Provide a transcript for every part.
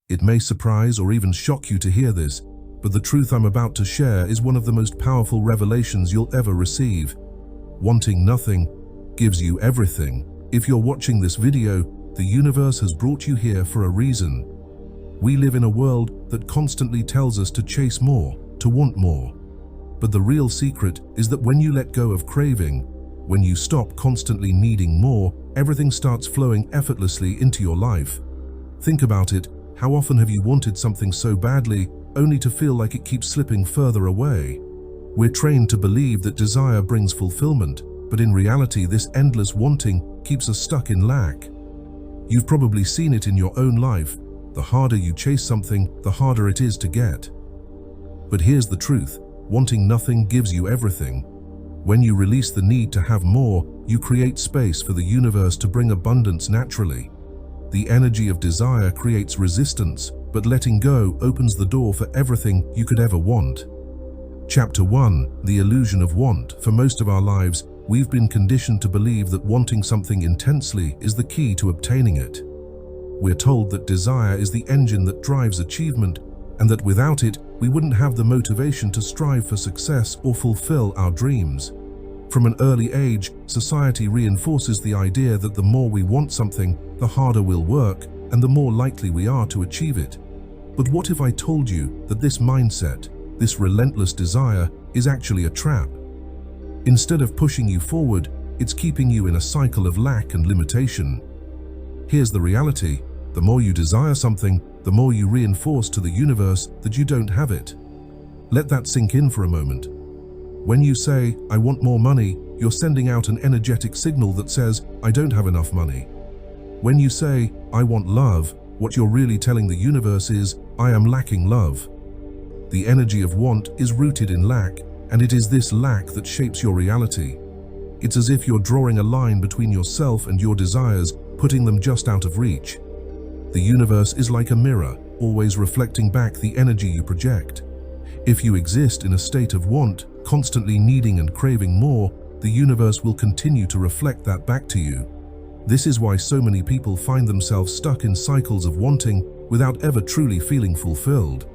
It may surprise or even shock you to hear this, but the truth I'm about to share is one of the most powerful revelations you'll ever receive. Wanting nothing gives you everything. If you're watching this video, the universe has brought you here for a reason. We live in a world that constantly tells us to chase more, to want more. But the real secret is that when you let go of craving, when you stop constantly needing more, everything starts flowing effortlessly into your life. Think about it. How often have you wanted something so badly, only to feel like it keeps slipping further away? We're trained to believe that desire brings fulfillment, but in reality, this endless wanting keeps us stuck in lack. You've probably seen it in your own life. The harder you chase something, the harder it is to get. But here's the truth. Wanting nothing gives you everything. When you release the need to have more, you create space for the universe to bring abundance naturally. The energy of desire creates resistance, but letting go opens the door for everything you could ever want. Chapter 1: The Illusion of Want. For most of our lives, we've been conditioned to believe that wanting something intensely is the key to obtaining it. We're told that desire is the engine that drives achievement, and that without it, we wouldn't have the motivation to strive for success or fulfill our dreams. From an early age, society reinforces the idea that the more we want something, the harder we'll work, and the more likely we are to achieve it. But what if I told you that this mindset, this relentless desire, is actually a trap? Instead of pushing you forward, it's keeping you in a cycle of lack and limitation. Here's the reality. The more you desire something, the more you reinforce to the universe that you don't have it. Let that sink in for a moment. When you say, "I want more money," you're sending out an energetic signal that says, "I don't have enough money." When you say, "I want love," what you're really telling the universe is, "I am lacking love." The energy of want is rooted in lack, and it is this lack that shapes your reality. It's as if you're drawing a line between yourself and your desires, putting them just out of reach. The universe is like a mirror, always reflecting back the energy you project. If you exist in a state of want, constantly needing and craving more, the universe will continue to reflect that back to you. This is why so many people find themselves stuck in cycles of wanting without ever truly feeling fulfilled.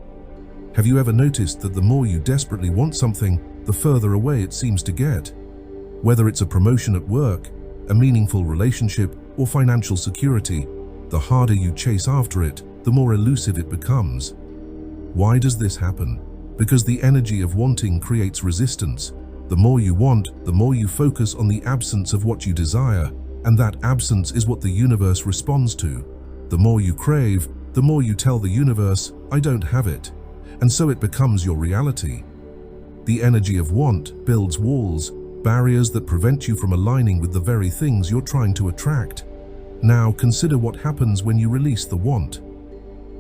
Have you ever noticed that the more you desperately want something, the further away it seems to get? Whether it's a promotion at work, a meaningful relationship, or financial security, the harder you chase after it, the more elusive it becomes. Why does this happen? Because the energy of wanting creates resistance. The more you want, the more you focus on the absence of what you desire, and that absence is what the universe responds to. The more you crave, the more you tell the universe, "I don't have it," and so it becomes your reality. The energy of want builds walls, barriers that prevent you from aligning with the very things you're trying to attract. Now consider what happens when you release the want.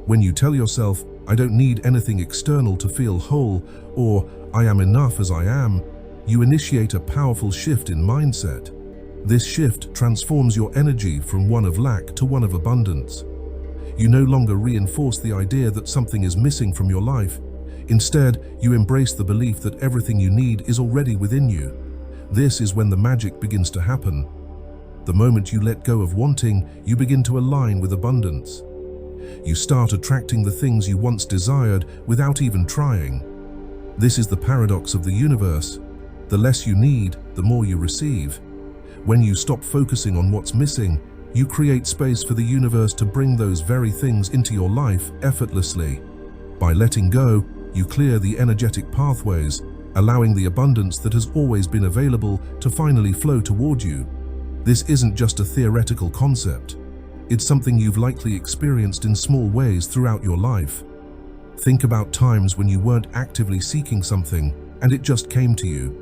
When you tell yourself, "I don't need anything external to feel whole," or "I am enough as I am," you initiate a powerful shift in mindset. This shift transforms your energy from one of lack to one of abundance. You no longer reinforce the idea that something is missing from your life. Instead, you embrace the belief that everything you need is already within you. This is when the magic begins to happen. The moment you let go of wanting, you begin to align with abundance. You start attracting the things you once desired without even trying. This is the paradox of the universe. The less you need, the more you receive. When you stop focusing on what's missing, you create space for the universe to bring those very things into your life effortlessly. By letting go, you clear the energetic pathways, allowing the abundance that has always been available to finally flow toward you. This isn't just a theoretical concept. It's something you've likely experienced in small ways throughout your life. Think about times when you weren't actively seeking something and it just came to you.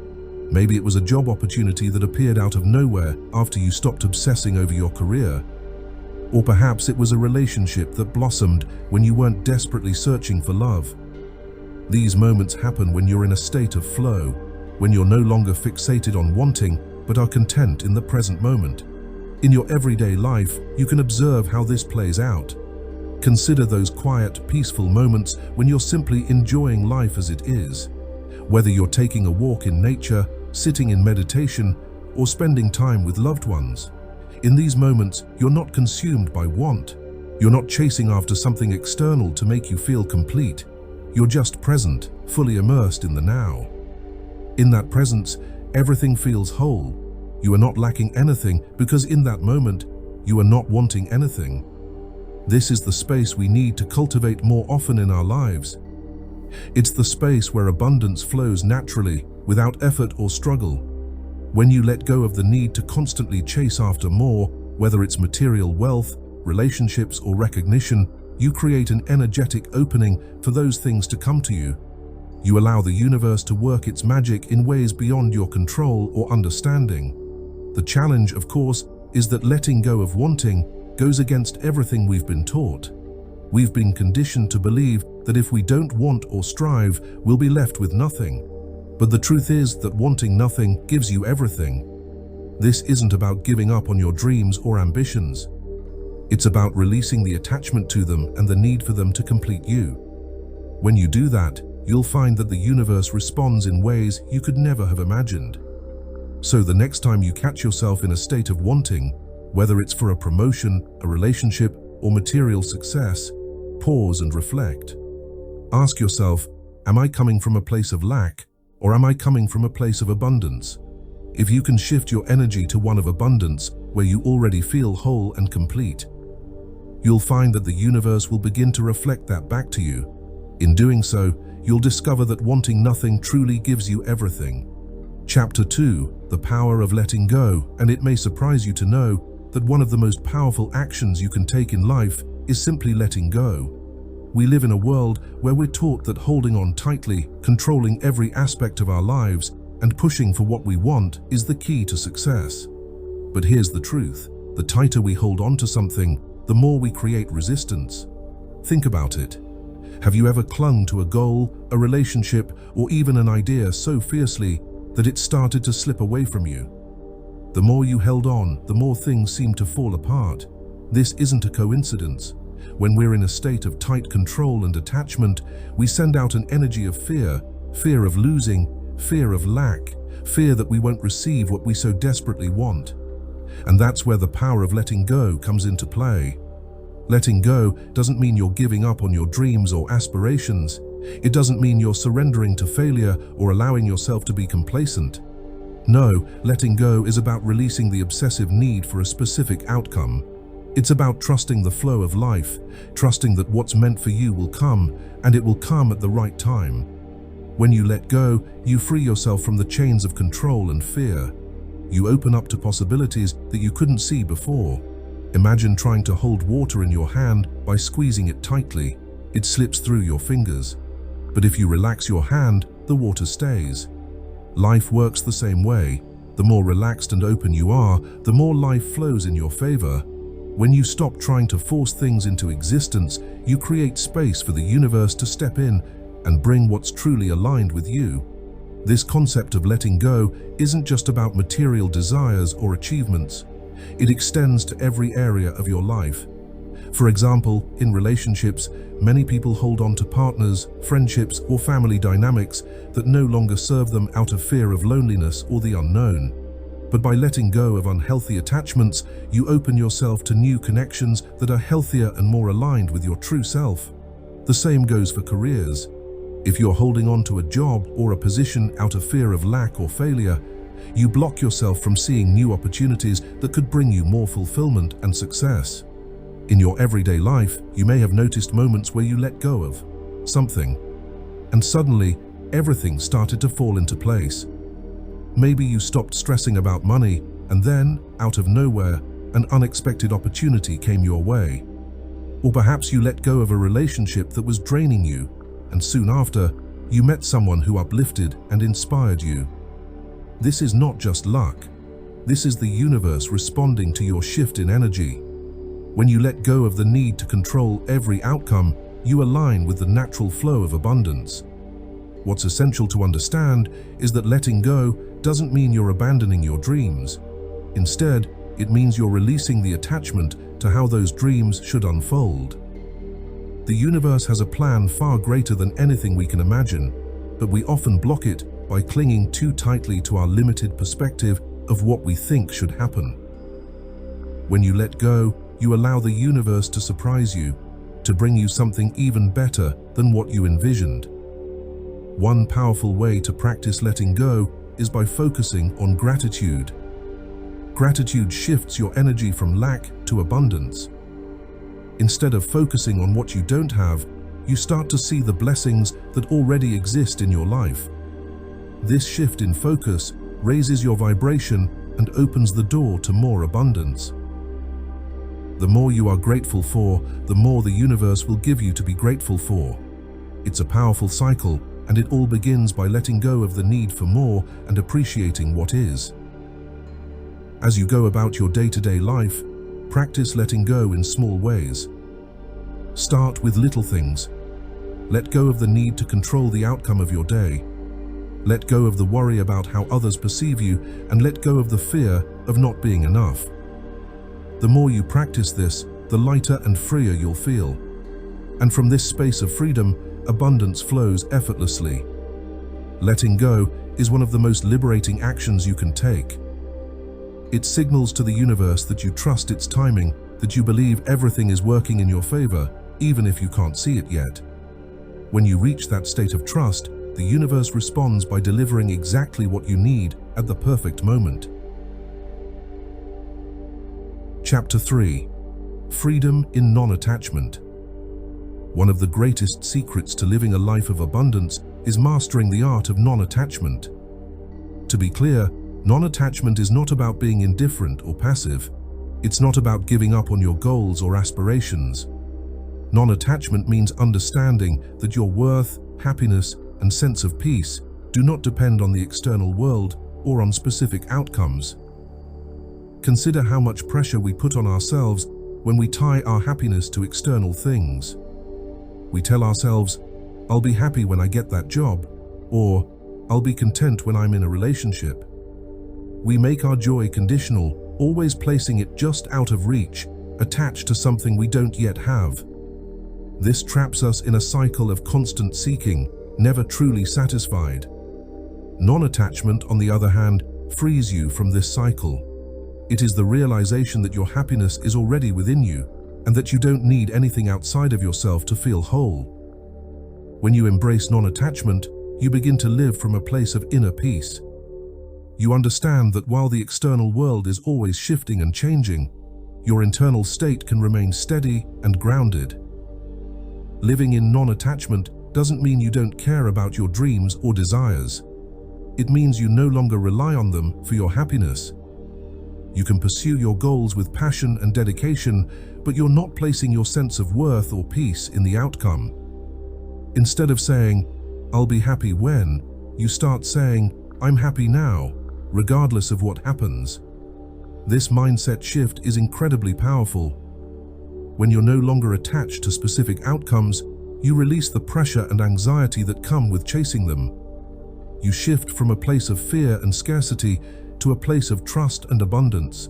Maybe it was a job opportunity that appeared out of nowhere after you stopped obsessing over your career. Or perhaps it was a relationship that blossomed when you weren't desperately searching for love. These moments happen when you're in a state of flow, when you're no longer fixated on wanting, but are content in the present moment. In your everyday life, you can observe how this plays out. Consider those quiet, peaceful moments when you're simply enjoying life as it is. Whether you're taking a walk in nature, sitting in meditation, or spending time with loved ones. In these moments, you're not consumed by want. You're not chasing after something external to make you feel complete. You're just present, fully immersed in the now. In that presence, everything feels whole. You are not lacking anything because in that moment, you are not wanting anything. This is the space we need to cultivate more often in our lives. It's the space where abundance flows naturally, without effort or struggle. When you let go of the need to constantly chase after more, whether it's material wealth, relationships, or recognition, you create an energetic opening for those things to come to you. You allow the universe to work its magic in ways beyond your control or understanding. The challenge, of course, is that letting go of wanting goes against everything we've been taught. We've been conditioned to believe that if we don't want or strive, we'll be left with nothing. But the truth is that wanting nothing gives you everything. This isn't about giving up on your dreams or ambitions. It's about releasing the attachment to them and the need for them to complete you. When you do that, you'll find that the universe responds in ways you could never have imagined. So the next time you catch yourself in a state of wanting, whether it's for a promotion, a relationship, or material success, pause and reflect. Ask yourself, am I coming from a place of lack, or am I coming from a place of abundance? If you can shift your energy to one of abundance, where you already feel whole and complete, you'll find that the universe will begin to reflect that back to you. In doing so, you'll discover that wanting nothing truly gives you everything. Chapter 2, The Power of Letting Go. And it may surprise you to know that one of the most powerful actions you can take in life is simply letting go. We live in a world where we're taught that holding on tightly, controlling every aspect of our lives, and pushing for what we want is the key to success. But here's the truth. The tighter we hold on to something, the more we create resistance. Think about it. Have you ever clung to a goal, a relationship, or even an idea so fiercely that it started to slip away from you? The more you held on, the more things seemed to fall apart. This isn't a coincidence. When we're in a state of tight control and attachment, we send out an energy of fear, fear of losing, fear of lack, fear that we won't receive what we so desperately want. And that's where the power of letting go comes into play. Letting go doesn't mean you're giving up on your dreams or aspirations. It doesn't mean you're surrendering to failure or allowing yourself to be complacent. No, letting go is about releasing the obsessive need for a specific outcome. It's about trusting the flow of life, trusting that what's meant for you will come, and it will come at the right time. When you let go, you free yourself from the chains of control and fear. You open up to possibilities that you couldn't see before. Imagine trying to hold water in your hand by squeezing it tightly. It slips through your fingers. But if you relax your hand, the water stays. Life works the same way. The more relaxed and open you are, the more life flows in your favor. When you stop trying to force things into existence, you create space for the universe to step in and bring what's truly aligned with you. This concept of letting go isn't just about material desires or achievements. It extends to every area of your life. For example, in relationships, many people hold on to partners, friendships, or family dynamics that no longer serve them out of fear of loneliness or the unknown. But by letting go of unhealthy attachments, you open yourself to new connections that are healthier and more aligned with your true self. The same goes for careers. If you're holding on to a job or a position out of fear of lack or failure, you block yourself from seeing new opportunities that could bring you more fulfillment and success. In your everyday life, you may have noticed moments where you let go of something, and suddenly, everything started to fall into place. Maybe you stopped stressing about money, and then, out of nowhere, an unexpected opportunity came your way. Or perhaps you let go of a relationship that was draining you, and soon after, you met someone who uplifted and inspired you. This is not just luck. This is the universe responding to your shift in energy. When you let go of the need to control every outcome, you align with the natural flow of abundance. What's essential to understand is that letting go doesn't mean you're abandoning your dreams. Instead, it means you're releasing the attachment to how those dreams should unfold. The universe has a plan far greater than anything we can imagine, but we often block it by clinging too tightly to our limited perspective of what we think should happen. When you let go, you allow the universe to surprise you, to bring you something even better than what you envisioned. One powerful way to practice letting go is by focusing on gratitude. Gratitude shifts your energy from lack to abundance. Instead of focusing on what you don't have, you start to see the blessings that already exist in your life. This shift in focus raises your vibration and opens the door to more abundance. The more you are grateful for, the more the universe will give you to be grateful for. It's a powerful cycle, and it all begins by letting go of the need for more and appreciating what is. As you go about your day-to-day life, practice letting go in small ways. Start with little things. Let go of the need to control the outcome of your day. Let go of the worry about how others perceive you, and let go of the fear of not being enough. The more you practice this, the lighter and freer you'll feel. And from this space of freedom, abundance flows effortlessly. Letting go is one of the most liberating actions you can take. It signals to the universe that you trust its timing, that you believe everything is working in your favor, even if you can't see it yet. When you reach that state of trust, the universe responds by delivering exactly what you need at the perfect moment. Chapter 3. Freedom in Non-Attachment. One of the greatest secrets to living a life of abundance is mastering the art of non-attachment. To be clear, non-attachment is not about being indifferent or passive. It's not about giving up on your goals or aspirations. Non-attachment means understanding that your worth, happiness, and sense of peace do not depend on the external world or on specific outcomes. Consider how much pressure we put on ourselves when we tie our happiness to external things. We tell ourselves, "I'll be happy when I get that job," or "I'll be content when I'm in a relationship." We make our joy conditional, always placing it just out of reach, attached to something we don't yet have. This traps us in a cycle of constant seeking, never truly satisfied. Non-attachment, on the other hand, frees you from this cycle. It is the realization that your happiness is already within you, and that you don't need anything outside of yourself to feel whole. When you embrace non-attachment, you begin to live from a place of inner peace. You understand that while the external world is always shifting and changing, your internal state can remain steady and grounded. Living in non-attachment doesn't mean you don't care about your dreams or desires. It means you no longer rely on them for your happiness. You can pursue your goals with passion and dedication, but you're not placing your sense of worth or peace in the outcome. Instead of saying, "I'll be happy when," you start saying, "I'm happy now," regardless of what happens. This mindset shift is incredibly powerful. When you're no longer attached to specific outcomes, you release the pressure and anxiety that come with chasing them. You shift from a place of fear and scarcity to a place of trust and abundance.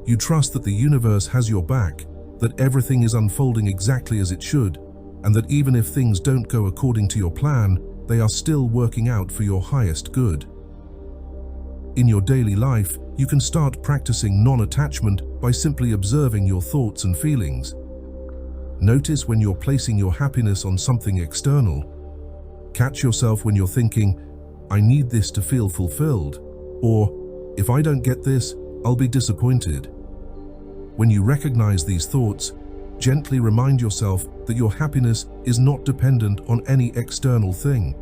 You trust that the universe has your back, that everything is unfolding exactly as it should, and that even if things don't go according to your plan, they are still working out for your highest good. In your daily life, you can start practicing non-attachment by simply observing your thoughts and feelings. Notice when you're placing your happiness on something external. Catch yourself when you're thinking, "I need this to feel fulfilled," or "If I don't get this, I'll be disappointed." When you recognize these thoughts, gently remind yourself that your happiness is not dependent on any external thing.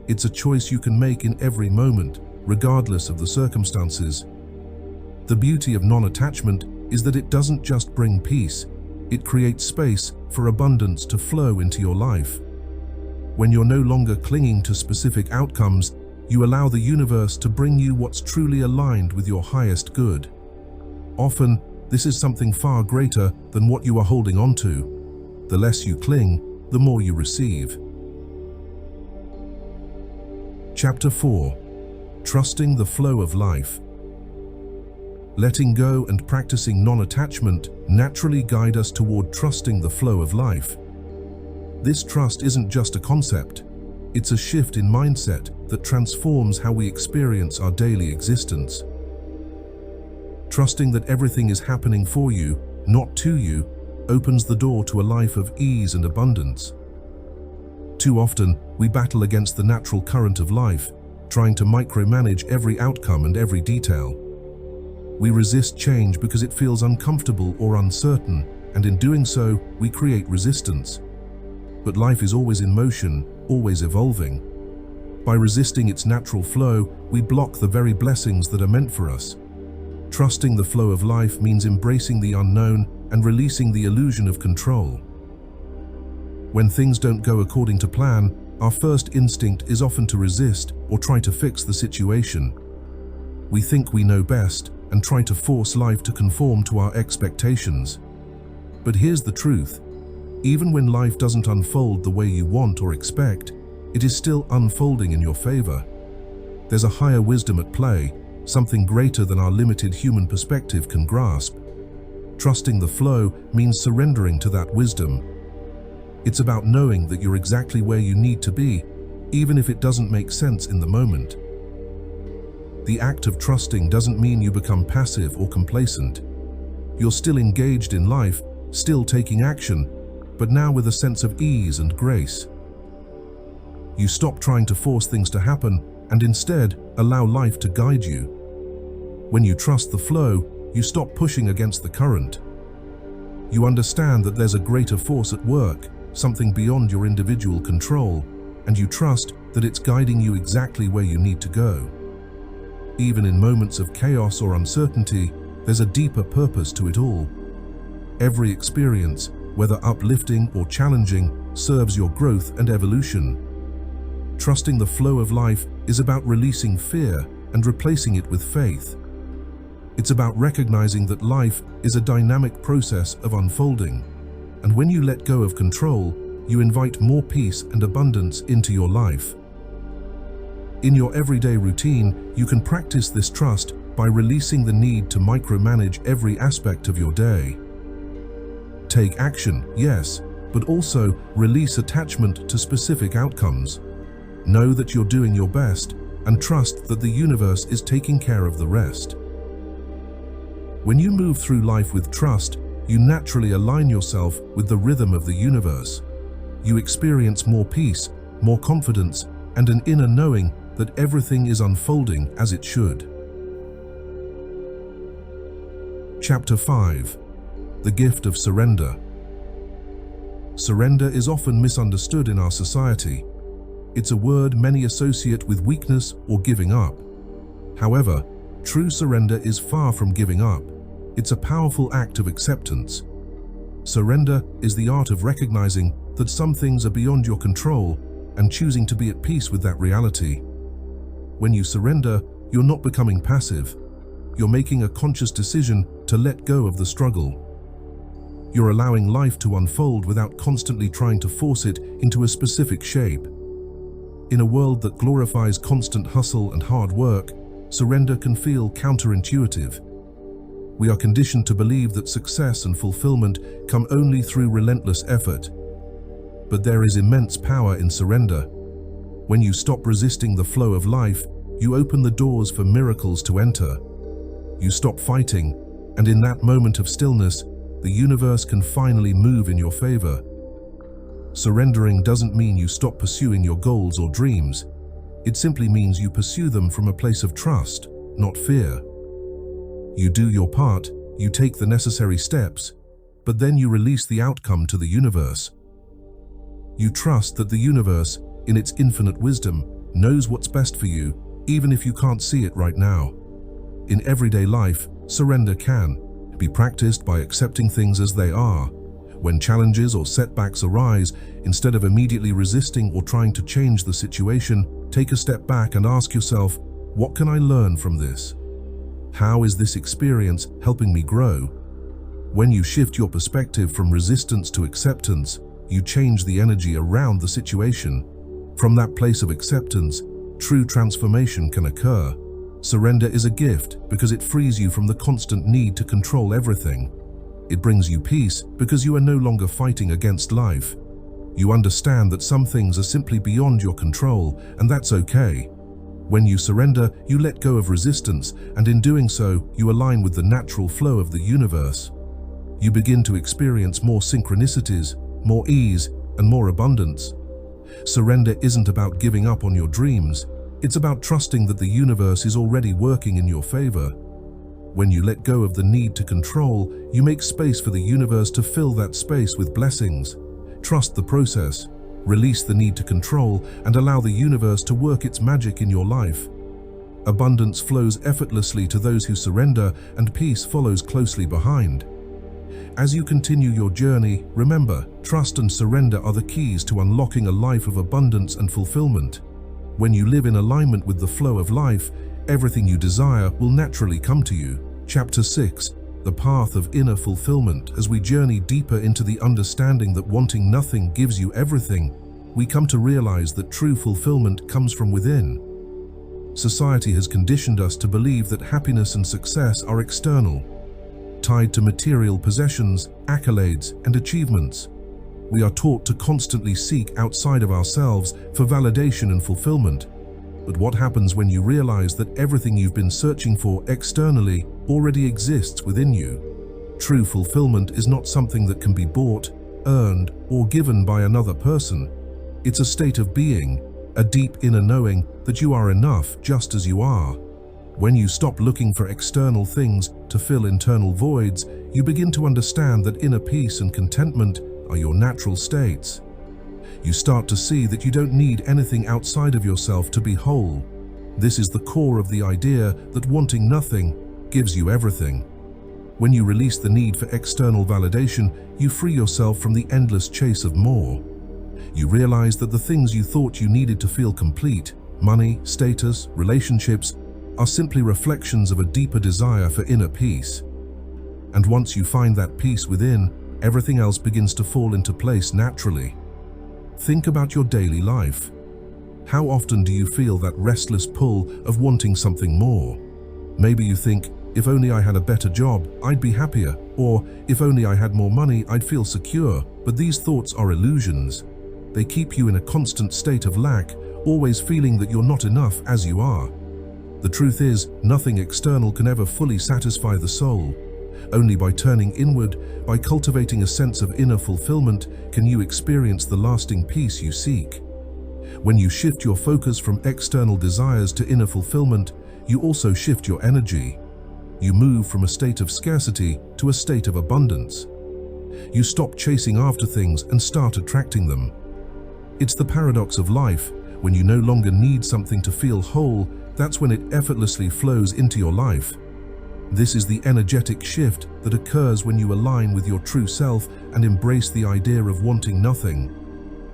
It's a choice you can make in every moment, regardless of the circumstances. The beauty of non-attachment is that it doesn't just bring peace, it creates space for abundance to flow into your life. When you're no longer clinging to specific outcomes, you allow the universe to bring you what's truly aligned with your highest good. Often, this is something far greater than what you are holding on to. The less you cling, the more you receive. Chapter 4. Trusting the flow of life. Letting go and practicing non-attachment naturally guide us toward trusting the flow of life. This trust isn't just a concept, it's a shift in mindset that transforms how we experience our daily existence. Trusting that everything is happening for you, not to you, opens the door to a life of ease and abundance. Too often, we battle against the natural current of life, trying to micromanage every outcome and every detail. We resist change because it feels uncomfortable or uncertain, and in doing so, we create resistance. But life is always in motion, always evolving. By resisting its natural flow, we block the very blessings that are meant for us. Trusting the flow of life means embracing the unknown and releasing the illusion of control. When things don't go according to plan, our first instinct is often to resist or try to fix the situation. We think we know best and try to force life to conform to our expectations. But here's the truth. Even when life doesn't unfold the way you want or expect, it is still unfolding in your favor. There's a higher wisdom at play, something greater than our limited human perspective can grasp. Trusting the flow means surrendering to that wisdom. It's about knowing that you're exactly where you need to be, even if it doesn't make sense in the moment. The act of trusting doesn't mean you become passive or complacent. You're still engaged in life, still taking action, but now with a sense of ease and grace. You stop trying to force things to happen and instead allow life to guide you. When you trust the flow, you stop pushing against the current. You understand that there's a greater force at work, something beyond your individual control, and you trust that it's guiding you exactly where you need to go. Even in moments of chaos or uncertainty, there's a deeper purpose to it all. Every experience, whether uplifting or challenging, serves your growth and evolution. Trusting the flow of life is about releasing fear and replacing it with faith. It's about recognizing that life is a dynamic process of unfolding, and when you let go of control, you invite more peace and abundance into your life. In your everyday routine, you can practice this trust by releasing the need to micromanage every aspect of your day. Take action, yes, but also release attachment to specific outcomes. Know that you're doing your best and trust that the universe is taking care of the rest. When you move through life with trust, you naturally align yourself with the rhythm of the universe. You experience more peace, more confidence, and an inner knowing that everything is unfolding as it should. Chapter 5. The Gift of Surrender. Surrender is often misunderstood in our society. It's a word many associate with weakness or giving up. However, true surrender is far from giving up. It's a powerful act of acceptance. Surrender is the art of recognizing that some things are beyond your control and choosing to be at peace with that reality. When you surrender, you're not becoming passive. You're making a conscious decision to let go of the struggle. You're allowing life to unfold without constantly trying to force it into a specific shape. In a world that glorifies constant hustle and hard work, surrender can feel counterintuitive. We are conditioned to believe that success and fulfillment come only through relentless effort. But there is immense power in surrender. When you stop resisting the flow of life, you open the doors for miracles to enter. You stop fighting, and in that moment of stillness, the universe can finally move in your favor. Surrendering doesn't mean you stop pursuing your goals or dreams. It simply means you pursue them from a place of trust, not fear. You do your part, you take the necessary steps, but then you release the outcome to the universe. You trust that the universe, in its infinite wisdom, knows what's best for you, even if you can't see it right now. In everyday life, surrender can be practiced by accepting things as they are. When challenges or setbacks arise, instead of immediately resisting or trying to change the situation, take a step back and ask yourself, what can I learn from this? How is this experience helping me grow? When you shift your perspective from resistance to acceptance, you change the energy around the situation. From that place of acceptance, true transformation can occur. Surrender is a gift because it frees you from the constant need to control everything. It brings you peace because you are no longer fighting against life. You understand that some things are simply beyond your control, and that's okay. When you surrender, you let go of resistance, and in doing so, you align with the natural flow of the universe. You begin to experience more synchronicities, more ease, and more abundance. Surrender isn't about giving up on your dreams. It's about trusting that the universe is already working in your favor. When you let go of the need to control, you make space for the universe to fill that space with blessings. Trust the process, release the need to control, and allow the universe to work its magic in your life. Abundance flows effortlessly to those who surrender, and peace follows closely behind. As you continue your journey, remember, trust and surrender are the keys to unlocking a life of abundance and fulfillment. When you live in alignment with the flow of life, everything you desire will naturally come to you. Chapter 6: The Path of Inner Fulfillment. As we journey deeper into the understanding that wanting nothing gives you everything, we come to realize that true fulfillment comes from within. Society has conditioned us to believe that happiness and success are external, tied to material possessions, accolades, and achievements. We are taught to constantly seek outside of ourselves for validation and fulfillment. But what happens when you realize that everything you've been searching for externally already exists within you? True fulfillment is not something that can be bought, earned, or given by another person. It's a state of being, a deep inner knowing that you are enough just as you are. When you stop looking for external things to fill internal voids, you begin to understand that inner peace and contentment are your natural states. You start to see that you don't need anything outside of yourself to be whole. This is the core of the idea that wanting nothing gives you everything. When you release the need for external validation, you free yourself from the endless chase of more. You realize that the things you thought you needed to feel complete, money, status, relationships, are simply reflections of a deeper desire for inner peace. And once you find that peace within, everything else begins to fall into place naturally. Think about your daily life. How often do you feel that restless pull of wanting something more? Maybe you think, if only I had a better job, I'd be happier, or if only I had more money, I'd feel secure. But these thoughts are illusions. They keep you in a constant state of lack, always feeling that you're not enough as you are. The truth is, nothing external can ever fully satisfy the soul. Only by turning inward, by cultivating a sense of inner fulfillment, can you experience the lasting peace you seek. When you shift your focus from external desires to inner fulfillment, you also shift your energy. You move from a state of scarcity to a state of abundance. You stop chasing after things and start attracting them. It's the paradox of life. When you no longer need something to feel whole, that's when it effortlessly flows into your life. This is the energetic shift that occurs when you align with your true self and embrace the idea of wanting nothing.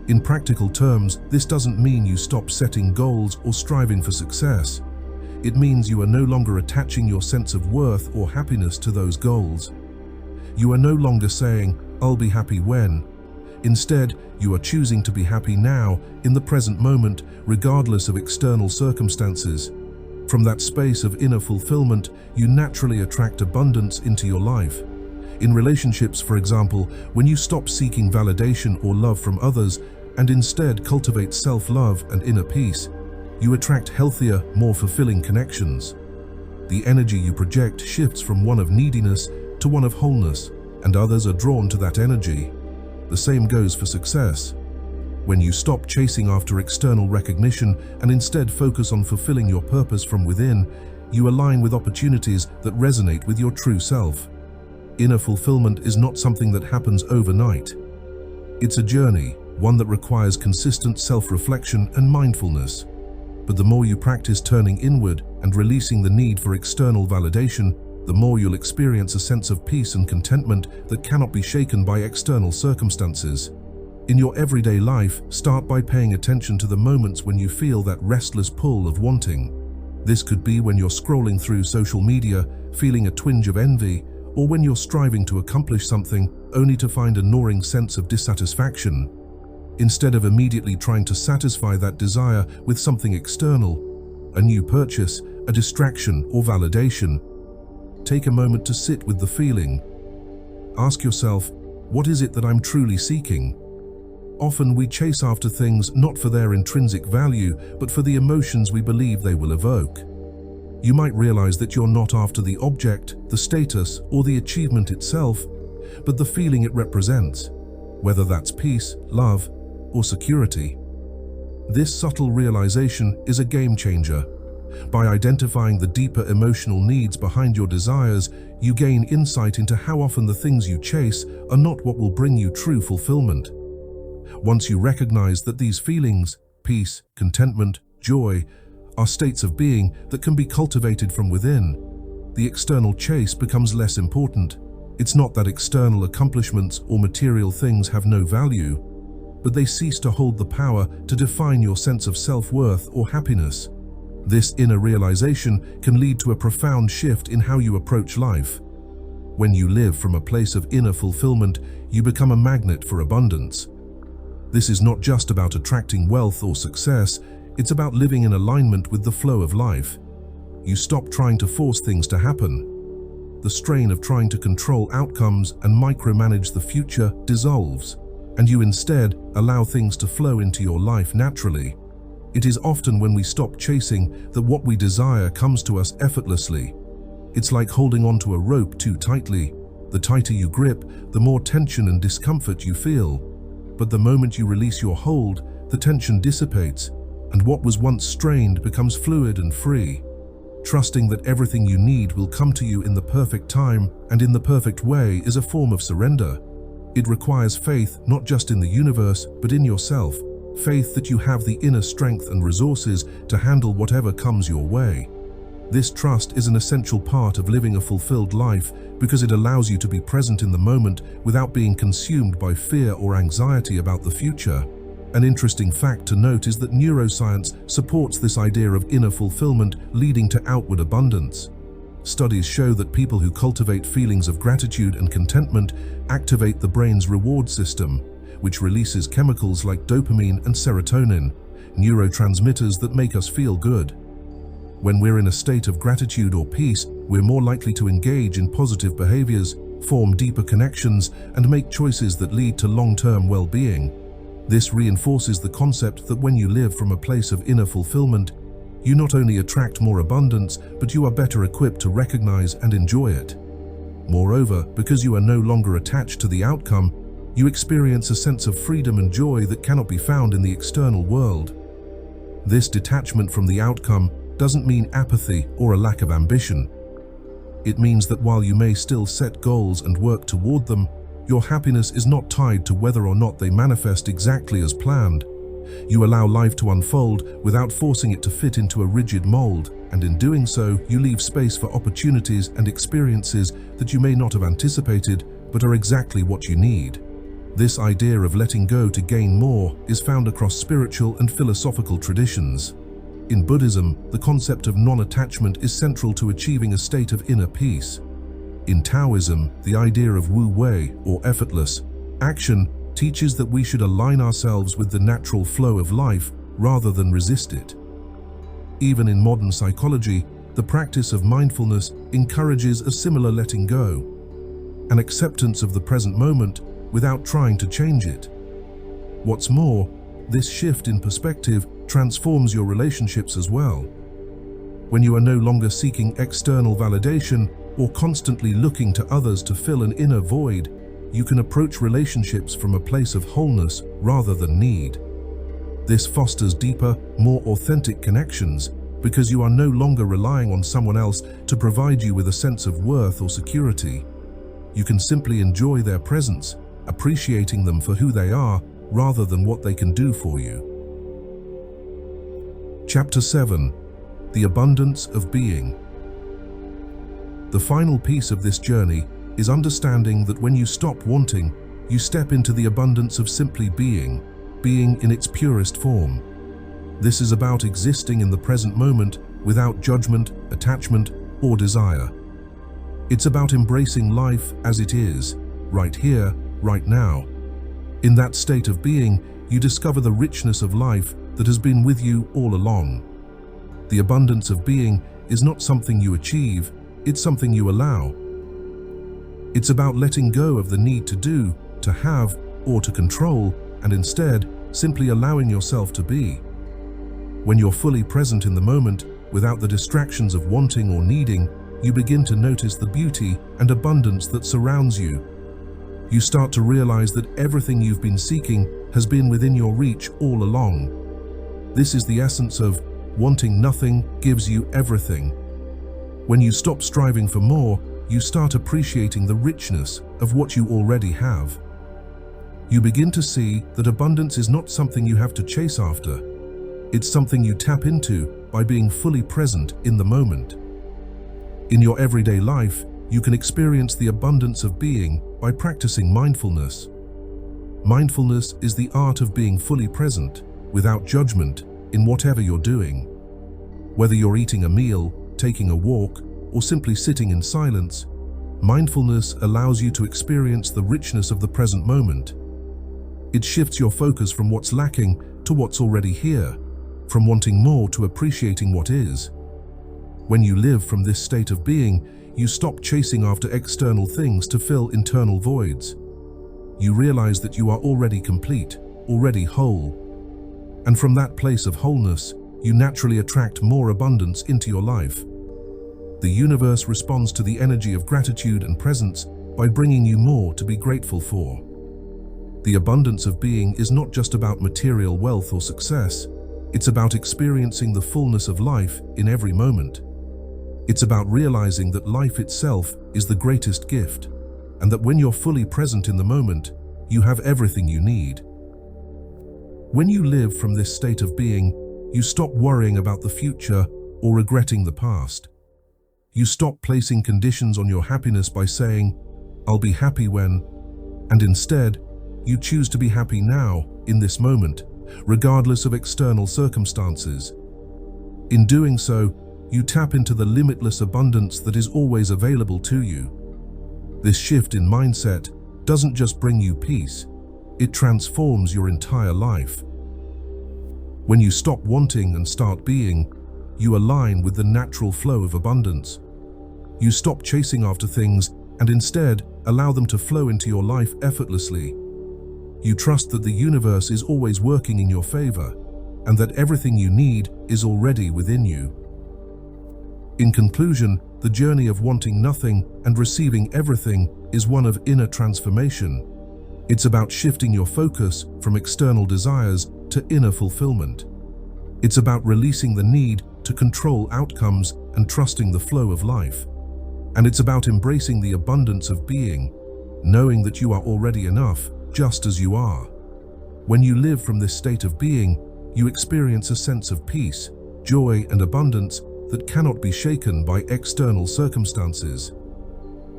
In practical terms, this doesn't mean you stop setting goals or striving for success. It means you are no longer attaching your sense of worth or happiness to those goals. You are no longer saying, "I'll be happy when." Instead, you are choosing to be happy now, in the present moment, regardless of external circumstances. From that space of inner fulfillment, you naturally attract abundance into your life. In relationships, for example, when you stop seeking validation or love from others and instead cultivate self-love and inner peace, you attract healthier, more fulfilling connections. The energy you project shifts from one of neediness to one of wholeness, and others are drawn to that energy. The same goes for success. When you stop chasing after external recognition and instead focus on fulfilling your purpose from within, you align with opportunities that resonate with your true self. Inner fulfillment is not something that happens overnight. It's a journey, one that requires consistent self-reflection and mindfulness. But the more you practice turning inward and releasing the need for external validation, the more you'll experience a sense of peace and contentment that cannot be shaken by external circumstances. In your everyday life, start by paying attention to the moments when you feel that restless pull of wanting. This could be when you're scrolling through social media, feeling a twinge of envy, or when you're striving to accomplish something only to find a gnawing sense of dissatisfaction. Instead of immediately trying to satisfy that desire with something external, a new purchase, a distraction, or validation, take a moment to sit with the feeling. Ask yourself, what is it that I'm truly seeking? Often we chase after things not for their intrinsic value, but for the emotions we believe they will evoke. You might realize that you're not after the object, the status, or the achievement itself. but the feeling it represents, whether that's peace, love, or security. This subtle realization is a game changer. By identifying the deeper emotional needs behind your desires, you gain insight into how often the things you chase are not what will bring you true fulfillment. Once you recognize that these feelings, peace, contentment, joy, are states of being that can be cultivated from within, the external chase becomes less important. It's not that external accomplishments or material things have no value, but they cease to hold the power to define your sense of self-worth or happiness. This inner realization can lead to a profound shift in how you approach life. When you live from a place of inner fulfillment, you become a magnet for abundance. This is not just about attracting wealth or success, it's about living in alignment with the flow of life. You stop trying to force things to happen. The strain of trying to control outcomes and micromanage the future dissolves, and you instead allow things to flow into your life naturally. It is often when we stop chasing that what we desire comes to us effortlessly. It's like holding onto a rope too tightly. The tighter you grip, the more tension and discomfort you feel. But the moment you release your hold, the tension dissipates, and what was once strained becomes fluid and free. Trusting that everything you need will come to you in the perfect time and in the perfect way is a form of surrender. It requires faith not just in the universe, but in yourself. Faith that you have the inner strength and resources to handle whatever comes your way. This trust is an essential part of living a fulfilled life because it allows you to be present in the moment without being consumed by fear or anxiety about the future. An interesting fact to note is that neuroscience supports this idea of inner fulfillment leading to outward abundance. Studies show that people who cultivate feelings of gratitude and contentment activate the brain's reward system, which releases chemicals like dopamine and serotonin, neurotransmitters that make us feel good. When we're in a state of gratitude or peace, we're more likely to engage in positive behaviors, form deeper connections, and make choices that lead to long-term well-being. This reinforces the concept that when you live from a place of inner fulfillment, you not only attract more abundance, but you are better equipped to recognize and enjoy it. Moreover, because you are no longer attached to the outcome, you experience a sense of freedom and joy that cannot be found in the external world. This detachment from the outcome doesn't mean apathy or a lack of ambition. It means that while you may still set goals and work toward them, your happiness is not tied to whether or not they manifest exactly as planned. You allow life to unfold without forcing it to fit into a rigid mold, and in doing so, you leave space for opportunities and experiences that you may not have anticipated, but are exactly what you need. This idea of letting go to gain more is found across spiritual and philosophical traditions. In Buddhism, the concept of non-attachment is central to achieving a state of inner peace. In Taoism, the idea of wu wei, or effortless action, teaches that we should align ourselves with the natural flow of life rather than resist it. Even in modern psychology, the practice of mindfulness encourages a similar letting go, an acceptance of the present moment without trying to change it. What's more, this shift in perspective transforms your relationships as well. When you are no longer seeking external validation or constantly looking to others to fill an inner void, you can approach relationships from a place of wholeness rather than need. This fosters deeper, more authentic connections because you are no longer relying on someone else to provide you with a sense of worth or security. You can simply enjoy their presence, appreciating them for who they are rather than what they can do for you. Chapter 7: The Abundance of Being. The final piece of this journey is understanding that when you stop wanting, you step into the abundance of simply being in its purest form. This is about existing in the present moment without judgment, attachment, or desire. It's about embracing life as it is, right here, right now. In that state of being, you discover the richness of life that has been with you all along. The abundance of being is not something you achieve, it's something you allow. It's about letting go of the need to do, to have, or to control, and instead, simply allowing yourself to be. When you're fully present in the moment, without the distractions of wanting or needing, you begin to notice the beauty and abundance that surrounds you. You start to realize that everything you've been seeking has been within your reach all along. This is the essence of wanting nothing gives you everything. When you stop striving for more, you start appreciating the richness of what you already have. You begin to see that abundance is not something you have to chase after. It's something you tap into by being fully present in the moment. In your everyday life, you can experience the abundance of being by practicing mindfulness. Mindfulness is the art of being fully present, without judgment, in whatever you're doing. Whether you're eating a meal, taking a walk, or simply sitting in silence, mindfulness allows you to experience the richness of the present moment. It shifts your focus from what's lacking to what's already here, from wanting more to appreciating what is. When you live from this state of being, you stop chasing after external things to fill internal voids. You realize that you are already complete, already whole. And from that place of wholeness, you naturally attract more abundance into your life. The universe responds to the energy of gratitude and presence by bringing you more to be grateful for. The abundance of being is not just about material wealth or success. It's about experiencing the fullness of life in every moment. It's about realizing that life itself is the greatest gift, and that when you're fully present in the moment, you have everything you need. When you live from this state of being, you stop worrying about the future or regretting the past. You stop placing conditions on your happiness by saying, "I'll be happy when," and instead, you choose to be happy now, in this moment, regardless of external circumstances. In doing so, you tap into the limitless abundance that is always available to you. This shift in mindset doesn't just bring you peace, it transforms your entire life. When you stop wanting and start being, you align with the natural flow of abundance. You stop chasing after things and instead allow them to flow into your life effortlessly. You trust that the universe is always working in your favor and that everything you need is already within you. In conclusion, the journey of wanting nothing and receiving everything is one of inner transformation. It's about shifting your focus from external desires to inner fulfillment. It's about releasing the need to control outcomes and trusting the flow of life. And it's about embracing the abundance of being, knowing that you are already enough, just as you are. When you live from this state of being, you experience a sense of peace, joy, and abundance that cannot be shaken by external circumstances.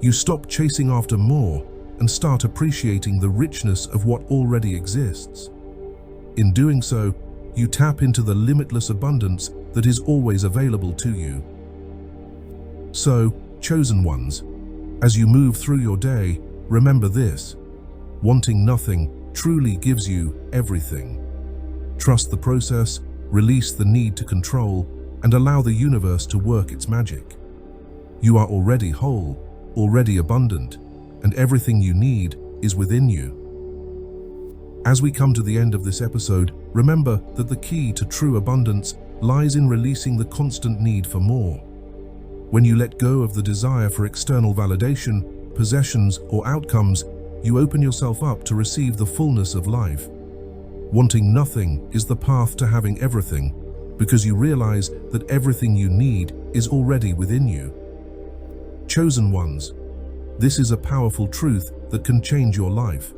You stop chasing after more and start appreciating the richness of what already exists. In doing so, you tap into the limitless abundance that is always available to you. So, chosen ones, as you move through your day, remember this: wanting nothing truly gives you everything. Trust the process, release the need to control, and allow the universe to work its magic. You are already whole, already abundant, and everything you need is within you. As we come to the end of this episode, remember that the key to true abundance lies in releasing the constant need for more. When you let go of the desire for external validation, possessions, or outcomes, you open yourself up to receive the fullness of life. Wanting nothing is the path to having everything, because you realize that everything you need is already within you. Chosen ones, this is a powerful truth that can change your life.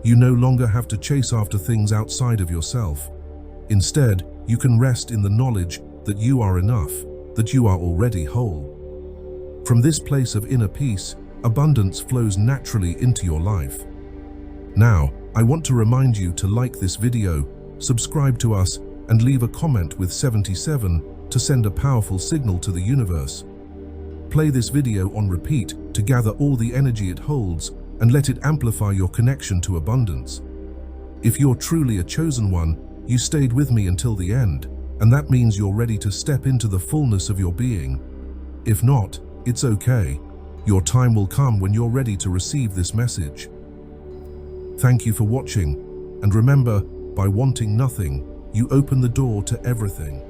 You no longer have to chase after things outside of yourself. Instead, you can rest in the knowledge that you are enough, that you are already whole. From this place of inner peace, abundance flows naturally into your life. Now, I want to remind you to like this video, subscribe to us, and leave a comment with 77 to send a powerful signal to the universe. Play this video on repeat to gather all the energy it holds and let it amplify your connection to abundance. If you're truly a chosen one, you stayed with me until the end, and that means you're ready to step into the fullness of your being. If not, it's okay. Your time will come when you're ready to receive this message. Thank you for watching, and remember, by wanting nothing, you open the door to everything.